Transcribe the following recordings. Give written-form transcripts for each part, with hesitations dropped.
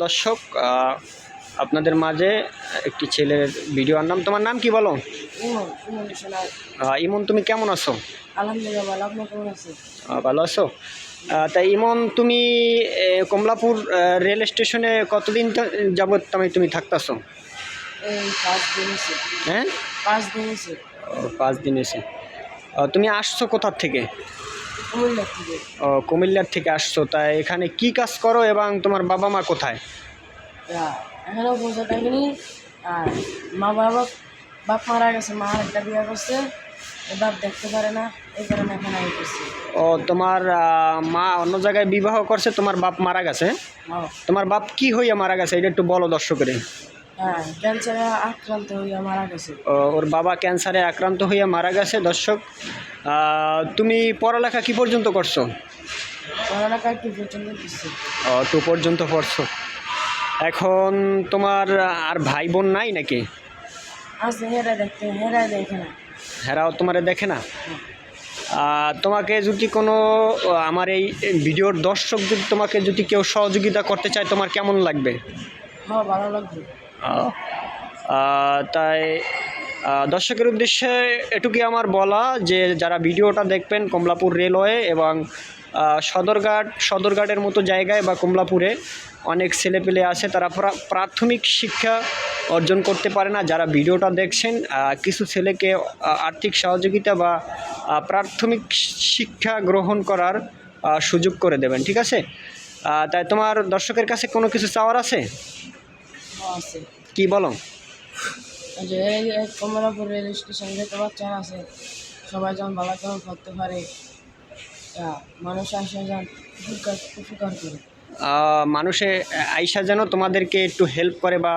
দর্শক আপনাদের মাঝে একটি ছেলের ভিডিও আনলাম। তোমার নাম কি বলো? ইমন, তুমি কেমন আছো? আলহামদুলিল্লাহ ভালো। আপনি কেমন আছেন? ভালো আছো? তাই ইমন, তুমি কমলাপুর রেল স্টেশনে কতদিন যাবৎ তুমি থাকতেছো? এই 5 দিন হয়েছে। হ্যাঁ, 5 দিন হয়েছে। 5 দিন এসে। তুমি আসছো কোথার থেকে? কুমিল্লা থেকে। কুমিল্লার থেকে আসছো। তাই এখানে কি কাজ করো এবং তোমার বাবা মা কোথায়? এখানেও বোঝা থাকেনি। আর বাপ মারা গেছে, মা একটা বিয়ে করছে, বাপ দেখতে পারে না, এই কারণে এখানে আই করছে। তোমার মা অন্য জায়গায় বিবাহ করছে, তোমার বাপ মারা গেছে। তোমার বাপ কি হইয়া মারা গেছে এটা একটু বলো দর্শকের। ক্যান্সারে আক্রান্ত হইয়া মারা গেছে। ওর বাবা ক্যান্সারে আক্রান্ত হইয়া মারা গেছে। দর্শক, তুমি পড়ালেখা কি পর্যন্ত করছো? পড়ালেখা কি পর্যন্ত করছে? 2 পর্যন্ত পড়ছো। এখন তোমার আর ভাই বোন নাই নাকি? আছে, হেরা দেখে না। হেরাও তোমারে দেখে না? তোমাকে যদি কোনো আমার এই ভিডিওর দর্শক তোমাকে যদি কেউ সহযোগিতা করতে চায়, তোমার কেমন লাগবে? হ্যাঁ, ভালো লাগবে। তাই দর্শকের উদ্দেশ্যে এটুকুই আমার বলা যে যারা ভিডিওটা দেখবেন কমলাপুর রেলওয়ে এবং সদরঘাটের মতো জায়গায় বা কমলাপুরে অনেক ছেলেপেলে আছে, তারা প্রাথমিক শিক্ষা অর্জন করতে পারে না। যারা ভিডিওটা দেখছেন, কিছু ছেলেকে আর্থিক সহযোগিতা বা প্রাথমিক শিক্ষা গ্রহণ করার সুযোগ করে দেবেন, ঠিক আছে? তাই তোমার দর্শকের কাছে কোনো কিছু চাওয়ার আছে? কি বলো? যে কমলাপুর রেল স্টেশন যেতে বাচ্চা আছে, সবাই যেন ভালো করে করতে পারে, মানুষ আসে যেন উপকার করে। মানুষে আইসা যেন তোমাদেরকে একটু হেল্প করে বা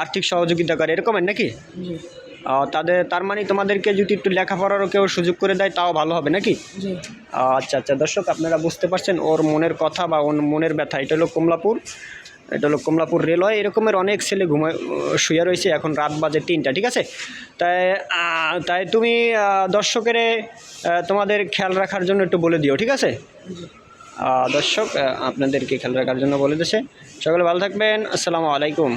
আর্থিক সহযোগিতা করে, এরকমের নাকি? তার মানে তোমাদেরকে যদি একটু লেখাপড়ারও কেউ সুযোগ করে দেয় তাও ভালো হবে নাকি? আচ্ছা আচ্ছা দর্শক, আপনারা বুঝতে পারছেন ওর মনের কথা বা ওর মনের ব্যথা। এটা হলো কমলাপুর রেলওয়ে। এরকমের অনেক ছেলে শুয়ে রয়েছে। এখন রাত বাজে 3টা, ঠিক আছে? তাই তুমি দর্শকের তোমাদের খেয়াল রাখার জন্য একটু বলে দিও, ঠিক আছে? দর্শক, আপনাদেরকে খেয়াল রাখার জন্য বলে দিচ্ছে। সকলে ভালো থাকবেন। আসসালামু আলাইকুম।